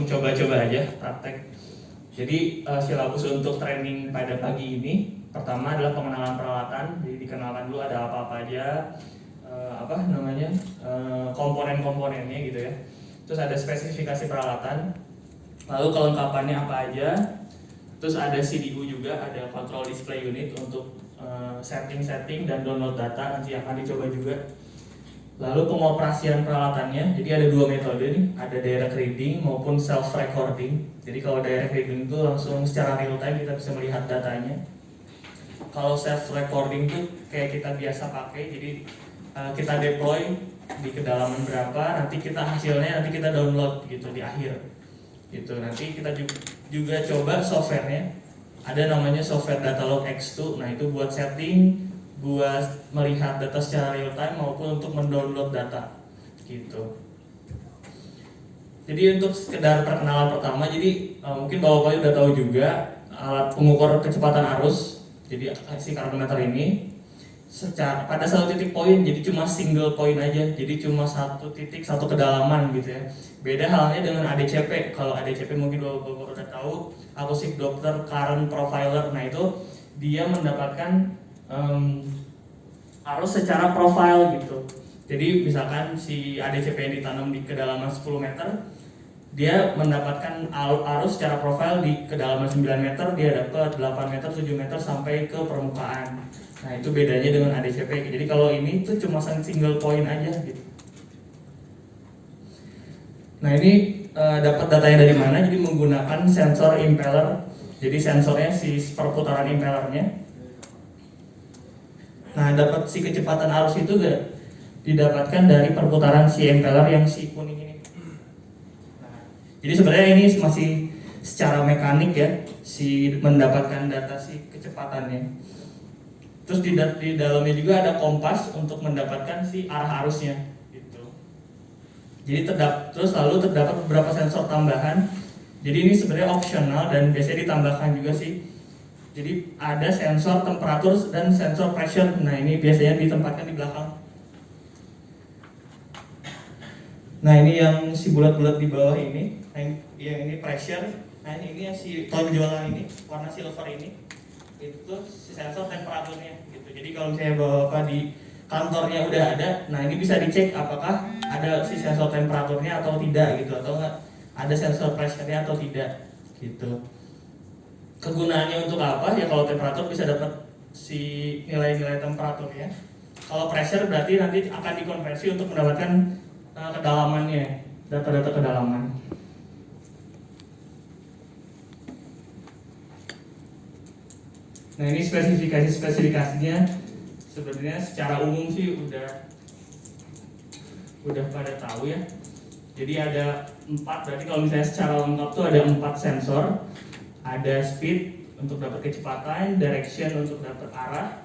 langsung coba-coba aja praktek. Jadi silabus untuk training pada pagi ini pertama adalah pengenalan peralatan. Jadi dikenalkan dulu ada apa-apa aja, komponen-komponennya gitu ya. Terus ada spesifikasi peralatan, lalu kelengkapannya apa aja. Terus ada CDU juga, ada control display unit untuk setting dan download data nanti akan dicoba juga. Lalu pengoperasian peralatannya, jadi ada dua metode nih, ada direct reading maupun self recording. Jadi kalau direct reading itu langsung secara real time kita bisa melihat datanya. Kalau self recording itu kayak kita biasa pakai, jadi kita deploy di kedalaman berapa, nanti kita hasilnya nanti kita download gitu di akhir. Gitu. Nanti kita juga coba softwarenya. Ada namanya software Datalog X2. Nah, itu buat setting, buat melihat data secara real time maupun untuk mendownload data. Gitu. Jadi untuk sekedar perkenalan pertama, jadi mungkin Bapak udah tahu juga alat pengukur kecepatan arus. Jadi si karonometer ini pada satu titik poin, jadi cuma single point aja, jadi cuma satu titik satu kedalaman gitu ya. Beda halnya dengan ADCP. Kalau ADCP mungkin Bapak udah tahu, acoustic Doppler current profiler. Nah itu dia mendapatkan arus secara profile gitu. Jadi misalkan si ADCP yang ditanam di kedalaman 10 meter, dia mendapatkan arus secara profile di kedalaman 9 meter, dia dapat 8 meter, 7 meter sampai ke permukaan. Nah itu bedanya dengan ADCP. Jadi kalau ini tuh cuma single point aja gitu. Nah ini dapat datanya dari mana? Jadi menggunakan sensor impeller. Jadi sensornya si perputaran impellernya. Nah dapat si kecepatan arus itu didapatkan dari perputaran si impeller yang si kuning ini. Nah, jadi sebenarnya ini masih secara mekanik ya, si mendapatkan data si kecepatannya. Terus di dalamnya juga ada kompas untuk mendapatkan si arah arusnya gitu. Jadi terus lalu terdapat beberapa sensor tambahan. Jadi ini sebenarnya opsional dan biasanya ditambahkan juga sih. Jadi ada sensor temperatur dan sensor pressure. Nah ini biasanya ditempatkan di belakang. Nah ini yang si bulat-bulat di bawah ini. Nah yang ini pressure. Nah ini yang si tonjolan ini warna silver ini. Itu si sensor temperaturnya gitu. Jadi kalau misalnya Bapak di kantornya udah ada, nah ini bisa dicek apakah ada si sensor temperaturnya atau tidak gitu, atau enggak ada sensor pressure-nya atau tidak gitu. Kegunaannya untuk apa? Ya kalau temperatur bisa dapat si nilai-nilai temperaturnya. Kalau pressure berarti nanti akan dikonversi untuk mendapatkan kedalamannya, data-data kedalaman. Nah ini spesifikasinya sebenarnya secara umum sih udah pada tahu ya. Jadi ada 4, berarti kalau misalnya secara lengkap tuh ada 4 sensor. Ada speed untuk dapat kecepatan, direction untuk dapat arah,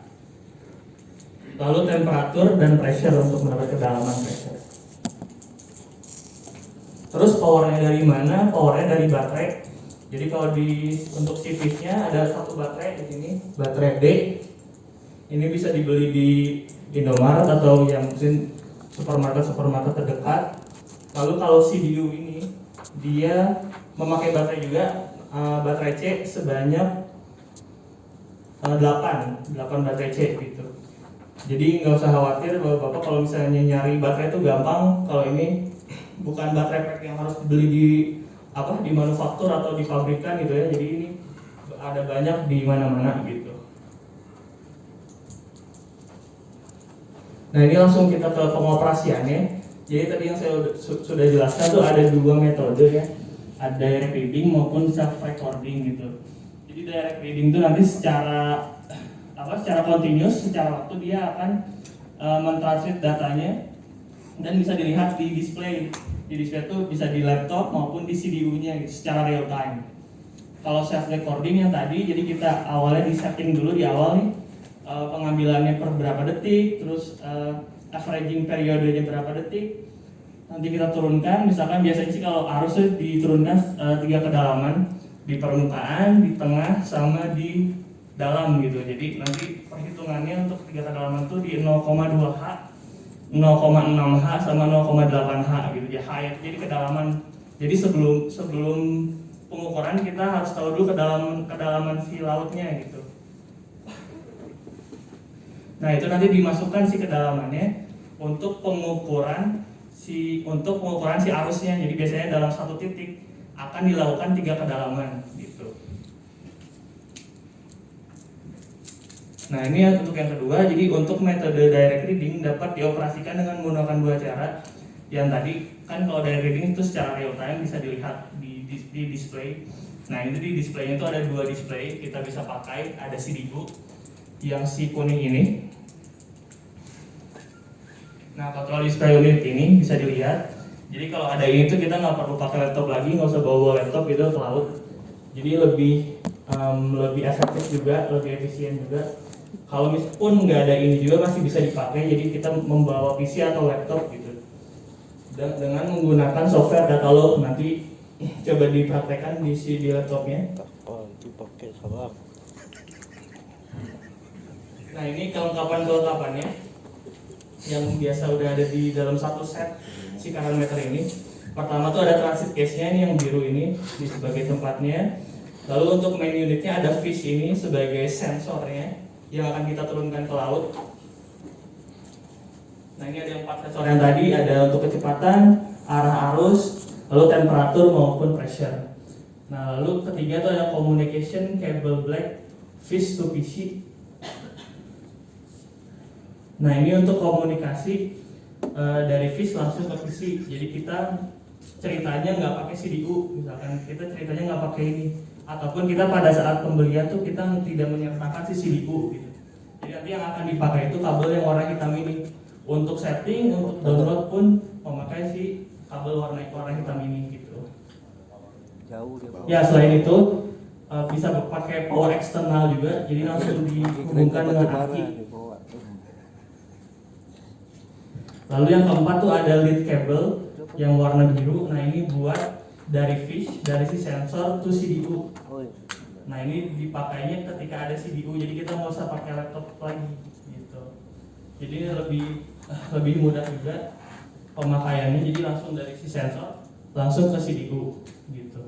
lalu temperatur dan pressure untuk mendapat kedalaman pressure. Terus powernya dari mana? Powernya dari baterai. Jadi kalau untuk CV-nya ada satu baterai di sini, baterai D. Ini bisa dibeli di Indomaret atau yang mungkin supermarket terdekat. Lalu kalau CDU ini dia memakai baterai juga, baterai C sebanyak 8 baterai C gitu. Jadi nggak usah khawatir Bapak kalau misalnya nyari baterai itu gampang. Kalau ini bukan baterai pack yang harus dibeli di manufaktur atau di pabrikan gitu ya. Jadi ini ada banyak di mana-mana gitu. Nah ini langsung kita ke pengoperasiannya. Jadi tadi yang saya sudah jelaskan tuh ada 2 metode ya. Ada direct reading maupun self recording gitu. Jadi direct reading itu nanti secara continuous, secara waktu dia akan mentranslate datanya dan bisa dilihat di display. Di display itu bisa di laptop maupun di CDU-nya gitu, secara real time. Kalau self recording yang tadi, jadi kita awalnya di setting dulu di awal nih, pengambilannya per berapa detik, terus averaging periodenya berapa detik. Nanti kita turunkan, misalkan biasanya sih kalau arusnya diturunkan 3 kedalaman, di permukaan, di tengah, sama di dalam gitu. Jadi nanti perhitungannya untuk 3 kedalaman itu di 0,2H, 0,6H sama 0,8H gitu ya. H itu jadi kedalaman Jadi sebelum pengukuran kita harus tahu dulu kedalaman si lautnya gitu. Nah itu nanti dimasukkan si kedalamannya untuk pengukuran si arusnya. Jadi biasanya dalam satu titik akan dilakukan 3 kedalaman gitu. Nah ini untuk yang kedua. Jadi untuk metode direct reading dapat dioperasikan dengan menggunakan 2 cara. Yang tadi kan kalau direct reading itu secara real time bisa dilihat di display. Nah itu di displaynya itu ada 2 display kita bisa pakai. Ada CDU yang si kuning ini. Nah control display unit ini bisa dilihat. Jadi kalau ada ini tuh kita nggak perlu pakai laptop lagi, nggak usah bawa laptop gitu ke laut. Jadi lebih efektif juga, lebih efisien juga. Kalau meskipun nggak ada ini juga masih bisa dipakai. Jadi kita membawa PC atau laptop gitu. Dan dengan menggunakan software data log, nanti coba dipraktekkan di laptopnya. Nah ini kelengkapannya yang biasa udah ada di dalam satu set si current meter ini. Pertama tuh ada transit case-nya, ini yang biru ini di sebagai tempatnya. Lalu untuk main unitnya ada fish ini sebagai sensornya yang akan kita turunkan ke laut. Nah ini ada 4 sensor yang tadi, ada untuk kecepatan, arah arus, lalu temperatur maupun pressure. Nah lalu ketiga itu ada communication cable black fish to PC. Nah ini untuk komunikasi dari fish langsung ke PC. Jadi kita ceritanya nggak pakai CDU, misalkan kita ceritanya nggak pakai ini, ataupun kita pada saat pembelian tuh kita tidak menyertakan si CDU gitu. Jadi nanti yang akan dipakai itu kabel yang warna hitam ini. Untuk setting, untuk download pun memakai si kabel warna hitam ini gitu. Ya selain itu bisa pakai power eksternal juga, jadi langsung dihubungkan dengan aki. Lalu yang keempat tuh ada lead cable yang warna biru. Nah ini buat dari fish, dari si sensor to CDU. Nah ini dipakainya ketika ada CDU, jadi kita nggak usah pakai laptop lagi gitu. Jadi ini lebih mudah juga pemakaiannya, jadi langsung dari si sensor langsung ke CDU gitu.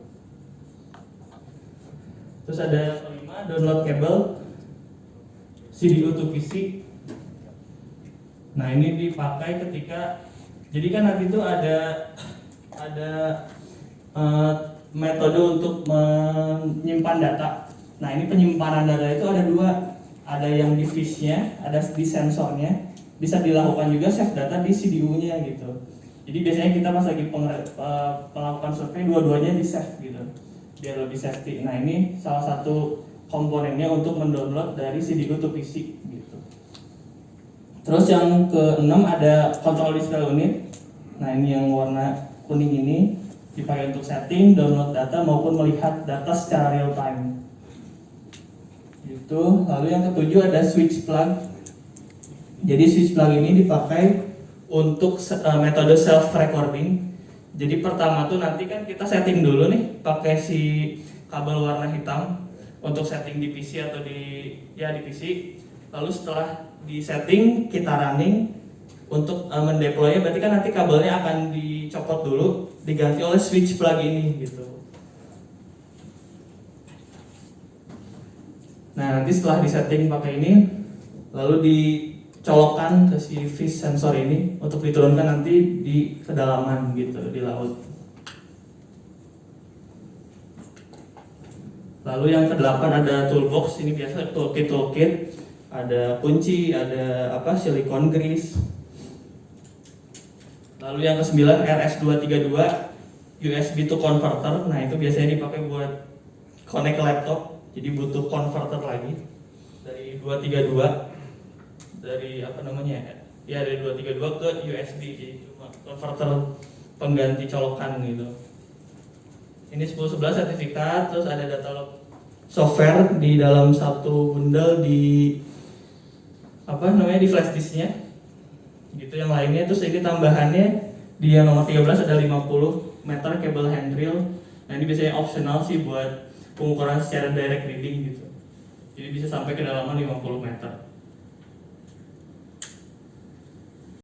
Terus ada yang kelima, download cable CDU to PC. Nah ini dipakai ketika, jadi kan nanti itu ada metode untuk menyimpan data. Nah ini penyimpanan data itu ada 2, ada yang di fish-nya, ada di sensornya. Bisa dilakukan juga save data di CDU-nya gitu. Jadi biasanya kita pas lagi melakukan survei dua-duanya di save gitu, biar lebih safety. Nah ini salah satu komponennya untuk mendownload dari CDU to PC gitu. Terus yang ke-6 ada control display unit. Nah ini yang warna kuning ini dipakai untuk setting, download data maupun melihat data secara real time. Gitu. Lalu yang ke-7 ada switch plug. Jadi switch plug ini dipakai untuk metode self recording. Jadi pertama tuh nanti kan kita setting dulu nih pakai si kabel warna hitam untuk setting di PC atau di PC. Lalu setelah di setting kita running untuk mendeploynya, berarti kan nanti kabelnya akan dicopot dulu, diganti oleh switch plug ini gitu. Nah nanti setelah disetting pakai ini, lalu dicolokkan ke si fish sensor ini untuk diturunkan nanti di kedalaman gitu di laut. Lalu yang ke-8 ada toolbox, ini biasa toolkit, ada kunci, ada silicone grease. Lalu yang ke-9 RS232 USB to converter. Nah itu biasanya dipakai buat connect ke laptop, jadi butuh converter lagi dari 232 dari dari 232 ke USB, jadi cuma converter pengganti colokan gitu. Ini 1011 sertifikat, terus ada data log software di dalam satu bundle di di flash disknya gitu. Yang lainnya terus ini tambahannya di yang nomor 13 ada 50 meter cable handrail. Nah ini biasanya optional sih buat pengukuran secara direct reading gitu, jadi bisa sampai kedalaman 50 meter.